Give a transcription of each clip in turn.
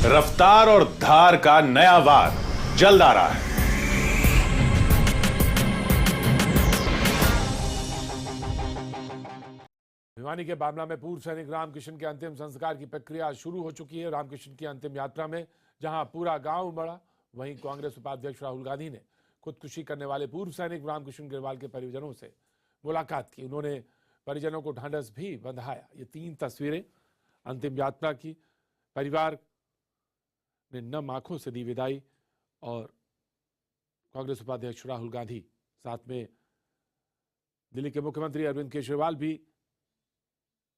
रफ्तार और धार का नया वार जल्द आ रहा है। भिवानी के बामला में पूर्व सैनिक रामकिशन के अंतिम संस्कार की प्रक्रिया शुरू हो चुकी है। रामकिशन की अंतिम यात्रा में जहां पूरा गांव उमड़ा, वहीं कांग्रेस उपाध्यक्ष राहुल गांधी ने खुदकुशी करने वाले पूर्व सैनिक रामकिशन ग्रेवाल के परिजनों से मुलाकात की। उन्होंने परिजनों को ढांढस भी बंधाया। ये 3 तस्वीरें अंतिम यात्रा की। परिवार ने नम आंखों से दी विदाई और कांग्रेस उपाध्यक्ष राहुल गांधी, साथ में दिल्ली के मुख्यमंत्री अरविंद केजरीवाल भी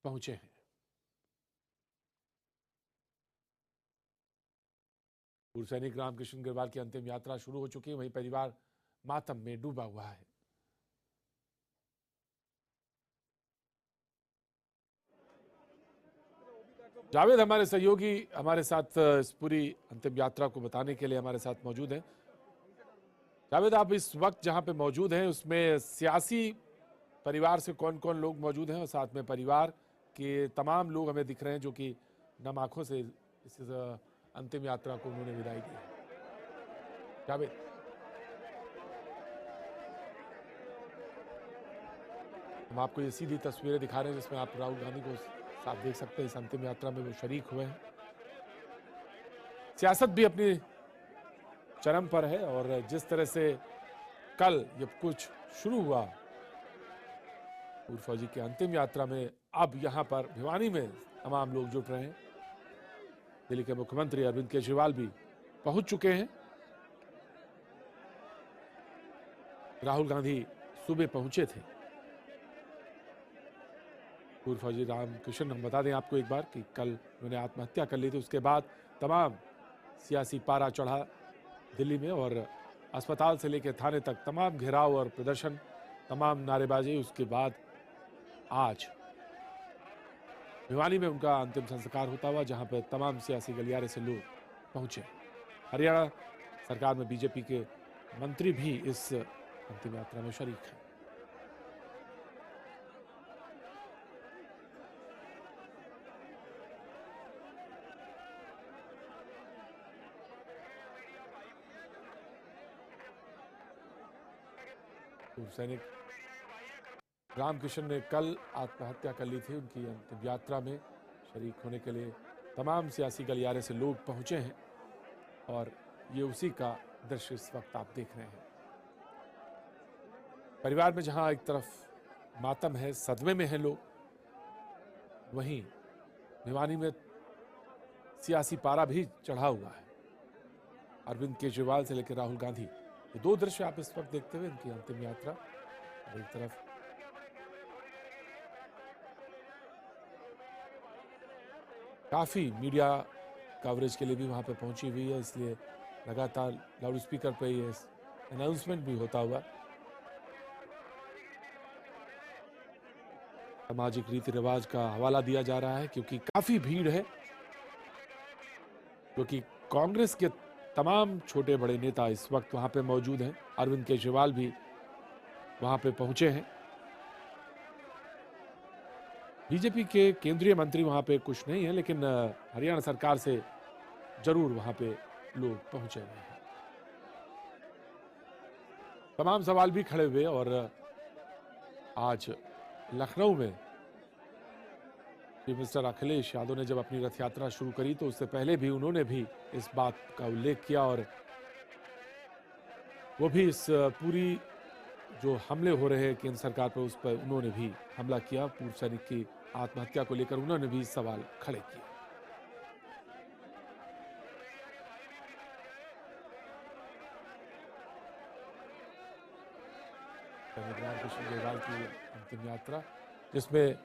पहुंचे हैं। पूर्व सैनिक रामकिशन ग्रेवाल की अंतिम यात्रा शुरू हो चुकी है, वहीं परिवार मातम में डूबा हुआ है। जावेद हमारे सहयोगी हमारे साथ इस पूरी अंतिम यात्रा को बताने के लिए हमारे साथ मौजूद हैं। जावेद, आप इस वक्त जहां पे मौजूद हैं उसमें सियासी परिवार से कौन कौन लोग मौजूद हैं और साथ में परिवार के तमाम लोग हमें दिख रहे हैं जो कि नम आंखों से इस अंतिम यात्रा को उन्होंने विदाई दी है। जावेद, हम आपको ये सीधी तस्वीरें दिखा रहे हैं जिसमें आप राहुल गांधी को साथ देख सकते हैं। इस अंतिम यात्रा में वो शरीक हुए हैं। सियासत भी अपनी चरम पर है और जिस तरह से कल ये कुछ शुरू हुआ पूर्व फौजी की अंतिम यात्रा में, अब यहां पर भिवानी में तमाम लोग जुट रहे हैं। दिल्ली के मुख्यमंत्री अरविंद केजरीवाल भी पहुंच चुके हैं। राहुल गांधी सुबह पहुंचे थे। पूर्व फौजी रामकिशन, हम बता दें आपको एक बार कि कल उन्होंने आत्महत्या कर ली थी। उसके बाद तमाम सियासी पारा चढ़ा दिल्ली में और अस्पताल से लेकर थाने तक तमाम घेराव और प्रदर्शन, तमाम नारेबाजी। उसके बाद आज भिवानी में उनका अंतिम संस्कार होता हुआ, जहां पर तमाम सियासी गलियारे से लोग पहुंचे। हरियाणा सरकार में बीजेपी के मंत्री भी इस अंतिम यात्रा में शरीक हैं। पूर्व सैनिक रामकिशन ने कल आत्महत्या कर ली थी। उनकी अंतिम यात्रा में शरीक होने के लिए तमाम सियासी गलियारे से लोग पहुंचे हैं और ये उसी का दृश्य इस वक्त आप देख रहे हैं। परिवार में जहां एक तरफ मातम है, सदमे में हैं लोग, वहीं भिवानी में सियासी पारा भी चढ़ा हुआ है। अरविंद केजरीवाल से लेकर राहुल गांधी, ये 2 दृश्य आप इस वक्त देखते हुए इनकी अंतिम यात्रा। एक तरफ काफी मीडिया कवरेज के लिए भी वहां पे पहुंची हुई है, इसलिए लगातार लाउड स्पीकर पे ये अनाउंसमेंट भी होता हुआ। सामाजिक रीति रिवाज का हवाला दिया जा रहा है क्योंकि काफी भीड़ है, क्योंकि कांग्रेस के तमाम छोटे बड़े नेता इस वक्त वहां पे मौजूद हैं। अरविंद केजरीवाल भी वहां पे पहुंचे हैं। बीजेपी के केंद्रीय मंत्री वहां पे कुछ नहीं है, लेकिन हरियाणा सरकार से जरूर वहां पे लोग पहुंचे हुए हैं। तमाम सवाल भी खड़े हुए और आज लखनऊ में मिनिस्टर अखिलेश यादव ने जब अपनी रथ यात्रा शुरू करी तो उससे पहले भी उन्होंने भी इस बात का उल्लेख किया और वो भी इस पूरी जो हमले हो रहे हैं केंद्र सरकार पर, उस पर उन्होंने भी हमला किया। पूर्व सैनिक की आत्महत्या को लेकर उन्होंने भी सवाल खड़े किए। रामकिशन ग्रेवाल की अंतिम यात्रा, जिसमें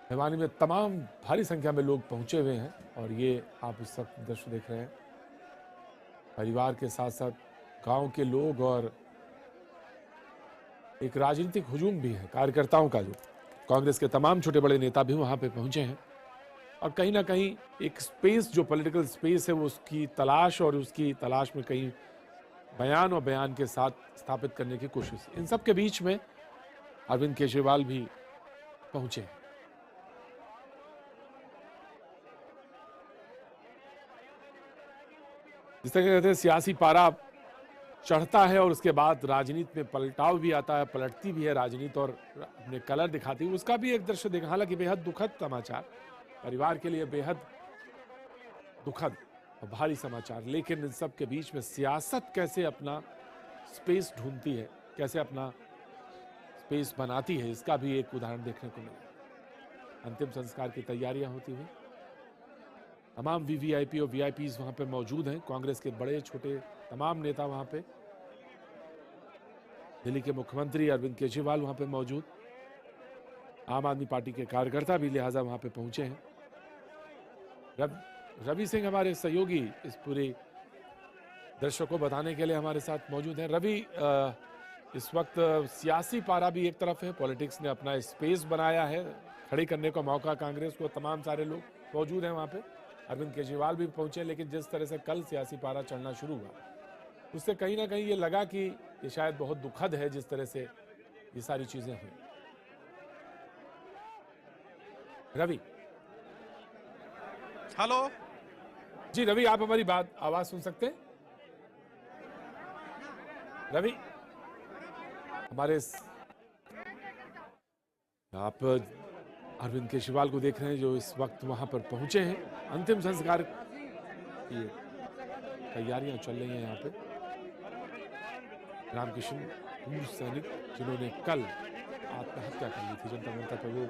भिवानी में तमाम भारी संख्या में लोग पहुंचे हुए हैं और ये आप इस वक्त दृश्य देख रहे हैं। परिवार के साथ साथ गांव के लोग और एक राजनीतिक हुजूम भी है कार्यकर्ताओं का, जो कांग्रेस के तमाम छोटे बड़े नेता भी वहां पे पहुंचे हैं और कहीं ना कहीं एक स्पेस, जो पॉलिटिकल स्पेस है, वो उसकी तलाश और उसकी तलाश में कहीं बयान और बयान के साथ स्थापित करने की कोशिश। इन सब के बीच में अरविंद केजरीवाल भी पहुंचे हैं। जिस तरह कहते हैं सियासी पारा चढ़ता है और उसके बाद राजनीति में पलटाव भी आता है, पलटती भी है राजनीति और अपने कलर दिखाती है, उसका भी एक दृश्य देखा। हालांकि बेहद दुखद समाचार, परिवार के लिए बेहद दुखद और भारी समाचार, लेकिन इन सब के बीच में सियासत कैसे अपना स्पेस ढूंढती है, कैसे अपना स्पेस बनाती है, इसका भी एक उदाहरण देखने को मिला। अंतिम संस्कार की तैयारियां होती हुई तमाम वीवीआईपी और वीआईपीज वहां पे मौजूद हैं। कांग्रेस के बड़े छोटे तमाम नेता वहां पे, दिल्ली के मुख्यमंत्री अरविंद केजरीवाल वहां पे मौजूद, आम आदमी पार्टी के कार्यकर्ता भी लिहाजा वहां पे पहुंचे हैं। रवि सिंह हमारे सहयोगी इस पूरे दृश्य को बताने के लिए हमारे साथ मौजूद हैं। रवि, इस वक्त सियासी पारा भी एक तरफ है, पॉलिटिक्स ने अपना स्पेस बनाया है, खड़े करने का मौका कांग्रेस को, तमाम सारे लोग मौजूद हैं वहां पे, अरविंद केजरीवाल भी पहुंचे। लेकिन जिस तरह से कल सियासी पारा चढ़ना शुरू हुआ, उससे कहीं ना कहीं ये लगा कि ये शायद बहुत दुखद है जिस तरह से ये सारी चीजें हुई। रवि। हेलो जी रवि, आप हमारी बात आवाज सुन सकते हैं? रवि, हमारे आप अरविंद केजरीवाल को देख रहे हैं जो इस वक्त वहां पर पहुंचे हैं। अंतिम संस्कार की तैयारियां चल रही हैं यहाँ पे। रामकिशन, पूर्व सैनिक जिन्होंने कल आत्महत्या कर ली थी जनता मंच पर, वो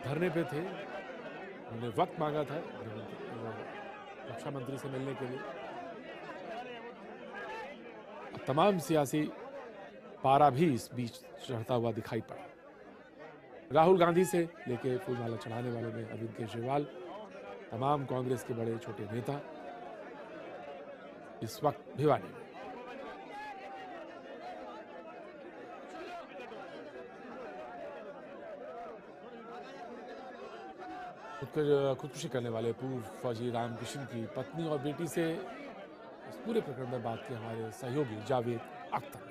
धरने पे थे, उन्होंने वक्त मांगा था रक्षा मंत्री से मिलने के लिए। तमाम सियासी पारा भी इस बीच चढ़ता हुआ दिखाई पड़ा। राहुल गांधी से लेके फूलमाला चढ़ाने वालों में अरविंद केजरीवाल, तमाम कांग्रेस के बड़े छोटे नेता इस वक्त भिवानी में। खुदकुशी करने वाले पूर्व फौजी रामकिशन की पत्नी और बेटी से इस पूरे प्रकरण में बात की हमारे सहयोगी जावेद अख्तर ने।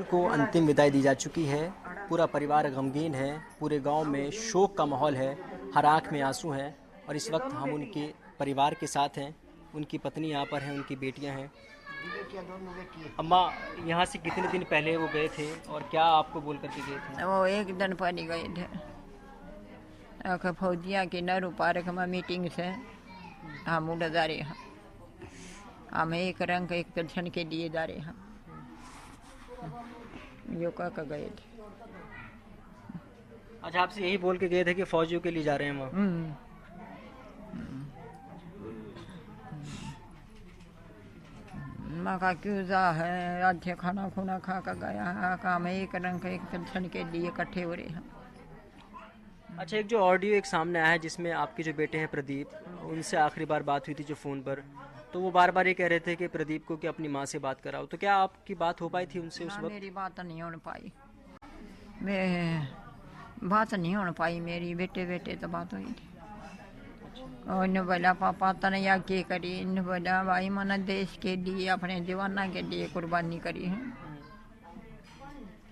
को अंतिम विदाई दी जा चुकी है, पूरा परिवार गमगीन है, पूरे गांव में शोक का माहौल है, हर आंख में आंसू हैं और इस वक्त हम उनके परिवार के साथ हैं। उनकी पत्नी यहाँ पर है, उनकी बेटियाँ हैं। अम्मा, यहाँ से कितने दिन पहले वो गए थे और क्या आपको बोल करके गए थे? वो एक दिन पहले गए थे, फौजिया के नरू पार्क में मीटिंग से हम उड़ जा रहे हैं। हम एक रंग एक पेंशन के लिए जा रहे हैं, यो कह गए थे। अच्छा, आपसे यही बोल के गए थे कि फौजियों के लिए जा रहे हैं वहाँ? माँ का क्यों जा है, अच्छे खाना खुना खा कर गया है, काम एक रंग एक पेंशन के लिए इकट्ठे हो रहे हैं। अच्छा, एक जो ऑडियो एक सामने आया है जिसमें आपके जो बेटे हैं प्रदीप, उनसे आखिरी बार बात हुई थी जो फ़ोन पर, तो वो बार बार ये कह रहे थे कि प्रदीप को कि अपनी माँ से बात कराओ, तो क्या आपकी बात हो पाई थी उनसे उस वक्त? मेरी बात नहीं हो पाई, मैं बात नहीं हो पाई मेरी, बेटे बेटे तो बात हुई थी। और इन बोला पापा तने या के करी, इन बोला भाई मैंने देश के लिए अपने जवाना के लिए कुर्बानी करी है।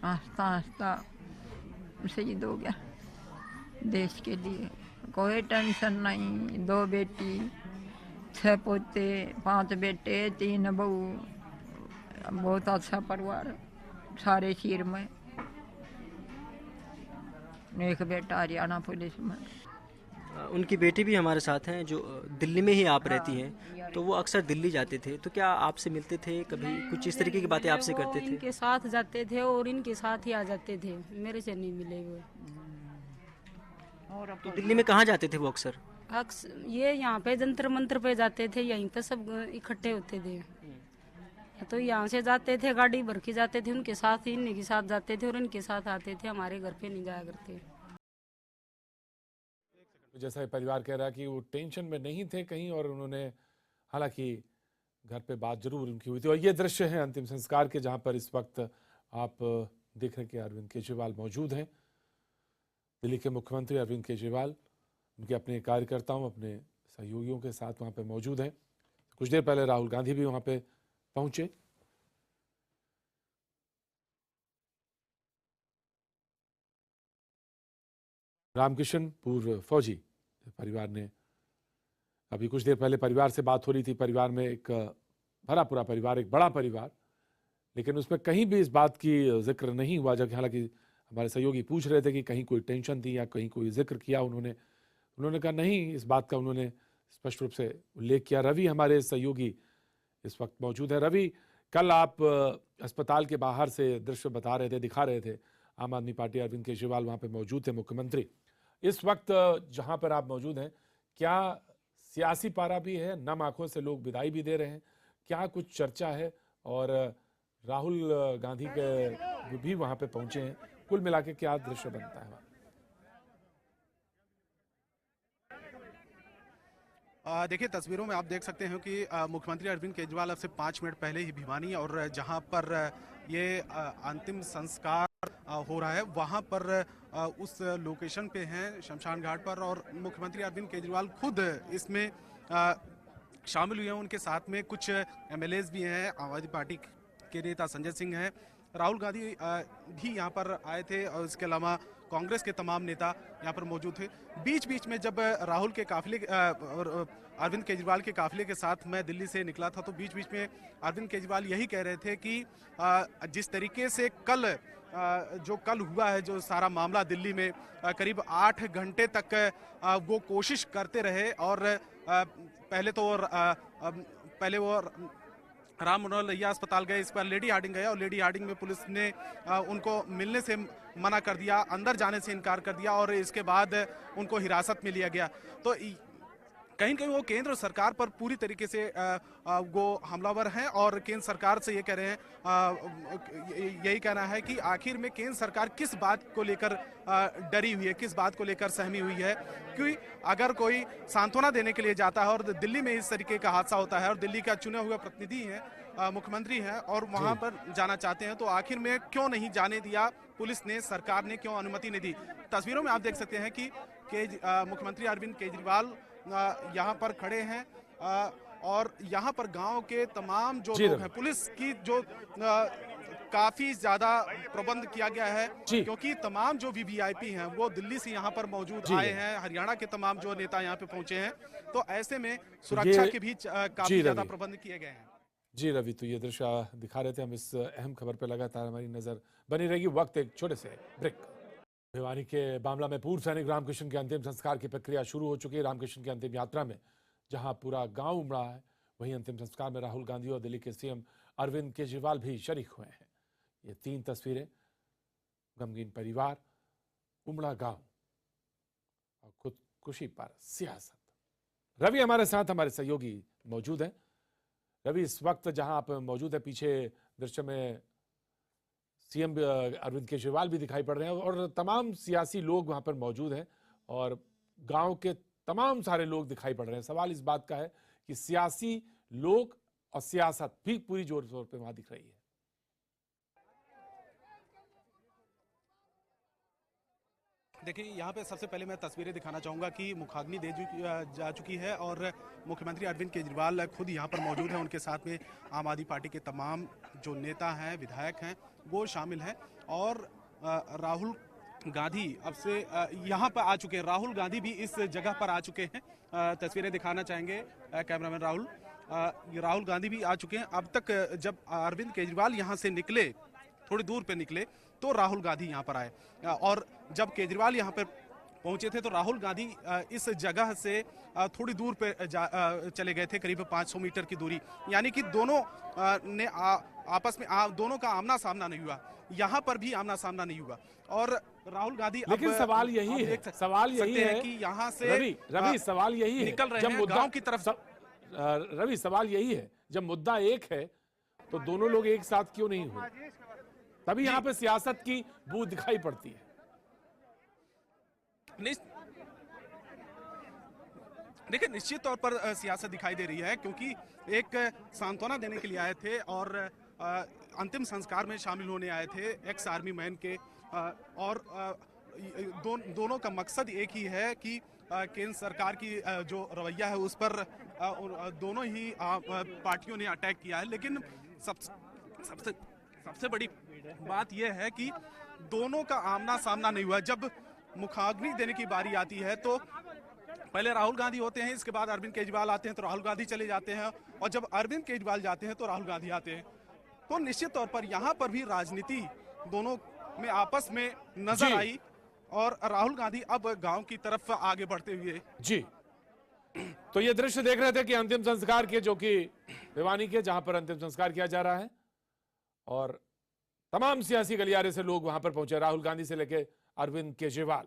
आस्ता आस्ता शहीद हो गया देश के लिए, कोई टेंशन नहीं। 2 बेटी, 6 पोते, 5 बेटे, 3 बहू, बहुत अच्छा परिवार, सारे चीर में। एक बेटा हरियाणा पुलिस में। उनकी बेटी भी हमारे साथ हैं जो दिल्ली में ही आप रहती हैं, तो वो अक्सर दिल्ली जाते थे, तो क्या आपसे मिलते थे कभी, कुछ इस तरीके की बातें आपसे करते थे? इनके साथ जाते थे और इनके साथ ही आ जाते थे, मेरे से नहीं मिले वो। तो दिल्ली में कहाँ जाते थे वो अक्सर? ये यहाँ पे जंतर मंतर पे जाते थे, यहीं पे सब इकट्ठे होते थे। तो यहाँ से जाते थे, गाड़ी भर के जाते थे, उनके साथ ही इनके साथ जाते थे और इनके साथ आते थे, हमारे घर पे नहीं जाया करते। जैसा परिवार कह रहा है कि वो टेंशन में नहीं थे कहीं, और उन्होंने हालांकि घर पे बात जरूर उनकी हुई थी। और ये दृश्य है अंतिम संस्कार के, जहां पर इस वक्त आप देख रहे हैं कि अरविंद केजरीवाल मौजूद हैं। दिल्ली के मुख्यमंत्री अरविंद केजरीवाल उनके अपने कार्यकर्ताओं, अपने सहयोगियों के साथ वहां पे मौजूद हैं। कुछ देर पहले राहुल गांधी भी वहां पे पहुंचे। रामकिशन, पूर्व फौजी, परिवार ने अभी कुछ देर पहले परिवार से बात हो रही थी। परिवार में एक भरा पूरा परिवार, एक बड़ा परिवार, लेकिन उसमें कहीं भी इस बात की जिक्र नहीं हुआ। जबकि हालांकि हमारे सहयोगी पूछ रहे थे कि कहीं कोई टेंशन थी या कहीं कोई जिक्र किया उन्होंने कहा नहीं, इस बात का उन्होंने स्पष्ट रूप से उल्लेख किया। रवि हमारे सहयोगी इस वक्त मौजूद है। रवि, कल आप अस्पताल के बाहर से दृश्य बता रहे थे, दिखा रहे थे। आम आदमी पार्टी अरविंद केजरीवाल वहां पे मौजूद थे, मुख्यमंत्री। इस वक्त जहां पर आप मौजूद हैं, क्या सियासी पारा भी है? नम आंखों से लोग विदाई भी दे रहे हैं, क्या कुछ चर्चा है? और राहुल गांधी के भी वहां पे पहुंचे हैं। कुल मिला के क्या दृश्य बनता है? देखिए, तस्वीरों में आप देख सकते हैं कि मुख्यमंत्री अरविंद केजरीवाल अब से 5 मिनट पहले ही भिवानी और जहां पर ये अंतिम संस्कार हो रहा है वहां पर उस लोकेशन पे हैं, शमशान घाट पर, और मुख्यमंत्री अरविंद केजरीवाल खुद इसमें शामिल हुए हैं। उनके साथ में कुछ एमएलएज भी हैं, आम आदमी पार्टी के नेता संजय सिंह हैं, राहुल गांधी भी यहाँ पर आए थे, और इसके अलावा कांग्रेस के तमाम नेता यहाँ पर मौजूद थे। बीच बीच में जब राहुल के काफिले और अरविंद केजरीवाल के काफिले के साथ मैं दिल्ली से निकला था, तो बीच बीच में अरविंद केजरीवाल यही कह रहे थे कि जिस तरीके से कल हुआ है, जो सारा मामला दिल्ली में करीब 8 घंटे तक वो कोशिश करते रहे, और पहले वो राम मनोहर लोहिया अस्पताल गए, इस पर लेडी हार्डिंग गए, और लेडी हार्डिंग में पुलिस ने उनको मिलने से मना कर दिया, अंदर जाने से इनकार कर दिया, और इसके बाद उनको हिरासत में लिया गया। तो कहीं कहीं वो केंद्र सरकार पर पूरी तरीके से वो हमलावर हैं, और केंद्र सरकार से ये कह रहे हैं, यही कहना है कि आखिर में केंद्र सरकार किस बात को लेकर डरी हुई है, किस बात को लेकर सहमी हुई है। क्योंकि अगर कोई सांत्वना देने के लिए जाता है और दिल्ली में इस तरीके का हादसा होता है, और दिल्ली का चुने हुए प्रतिनिधि हैं, मुख्यमंत्री हैं, और वहां पर जाना चाहते हैं, तो आखिर में क्यों नहीं जाने दिया पुलिस ने, सरकार ने क्यों अनुमति नहीं दी। तस्वीरों में आप देख सकते हैं कि मुख्यमंत्री अरविंद केजरीवाल यहाँ पर खड़े हैं, और यहाँ पर गांव के तमाम जो लोग हैं, पुलिस की जो काफी ज्यादा प्रबंध किया गया है, क्योंकि तमाम जो वीवीआईपी हैं वो दिल्ली से यहाँ पर मौजूद आए हैं, हरियाणा के तमाम जो नेता यहाँ पे पहुंचे हैं, तो ऐसे में सुरक्षा के भी काफी ज्यादा प्रबंध किए गए हैं। जी रवि, तो ये दृश्य दिखा रहे थे हम। इस अहम खबर पर लगातार हमारी नजर बनी रहेगी। वक्त एक छोटे से ब्रेक। भिवानी के बामला में पूर्व सैनिक रामकृष्ण के अंतिम संस्कार की प्रक्रिया शुरू हो चुकी है। रामकृष्ण की अंतिम यात्रा में जहां पूरा गांव उमड़ा है, वहीं अंतिम संस्कार में राहुल गांधी और दिल्ली के सीएम अरविंद केजरीवाल भी शरीक हुए हैं। ये 3 तस्वीरें, गमगीन परिवार, उमड़ा गांव और खुदकुशी पर सियासत। रवि हमारे साथ, हमारे सहयोगी मौजूद हैं। रवि, इस वक्त जहां आप मौजूद है, पीछे दृश्य में सीएम अरविंद केजरीवाल भी दिखाई पड़ रहे हैं, और तमाम सियासी लोग वहां पर मौजूद हैं, और गांव के तमाम सारे लोग दिखाई पड़ रहे हैं। सवाल इस बात का है कि सियासी लोग और सियासत भी पूरी जोर शोर पे वहां दिख रही है। देखिए, यहाँ पे सबसे पहले मैं तस्वीरें दिखाना चाहूँगा कि मुखाग्नि दे जा चुकी है, और मुख्यमंत्री अरविंद केजरीवाल खुद यहाँ पर मौजूद हैं। उनके साथ में आम आदमी पार्टी के तमाम जो नेता हैं, विधायक हैं, वो शामिल हैं, और राहुल गांधी अब से यहाँ पर आ चुके हैं। राहुल गांधी भी इस जगह पर आ चुके हैं। तस्वीरें दिखाना चाहेंगे कैमरामैन राहुल गांधी भी आ चुके हैं। अब तक जब अरविंद केजरीवाल यहाँ से निकले, थोड़ी दूर पे निकले, तो राहुल गांधी यहाँ पर आए, और जब केजरीवाल यहाँ पर पहुंचे थे तो राहुल गांधी इस जगह से थोड़ी दूर पे चले गए थे, करीब 500 मीटर की दूरी। यानी कि दोनों ने आपस में दोनों का आमना सामना नहीं हुआ, यहाँ पर भी आमना सामना नहीं हुआ। और राहुल गांधी, लेकिन सवाल यही है, सवाल यही है कि यहाँ से रवि सवाल यही है, निकल रहे हैं गांव की तरफ। रवि, सवाल यही है, जब मुद्दा एक है तो दोनों लोग एक साथ क्यों नहीं हुए? तभी यहाँ पे सियासत की बू दिखाई पड़ती है। देखिए, निश्चित तौर पर सियासत दिखाई दे रही है, क्योंकि एक सांत्वना देने के लिए आए थे, और अंतिम संस्कार में शामिल होने आए थे एक्स आर्मी मैन के, और दोनों का मकसद एक ही है कि केंद्र सरकार की जो रवैया है उस पर दोनों ही पार्टियों ने अटैक किया है। लेकिन सबसे बड़ी बात यह है कि दोनों का आमना सामना नहीं हुआ। जब मुखाग्नि देने की बारी आती है तो पहले राहुल गांधी होते हैं, इसके बाद अरविंद केजरीवाल आते हैं, तो राहुल गांधी चले जाते हैं, और जब अरविंद केजरीवाल जाते हैं तो राहुल गांधी आते हैं। तो निश्चित तौर पर यहाँ पर भी राजनीति दोनों में आपस में नजर जी। आई, और राहुल गांधी अब गांव की तरफ आगे बढ़ते हुए। जी, तो ये दृश्य देख रहे थे कि अंतिम संस्कार के, जो कि भिवानी के, जहां पर अंतिम संस्कार किया जा रहा है, और तमाम सियासी गलियारे से लोग वहां पर पहुंचे, राहुल गांधी से लेकर अरविंद केजरीवाल।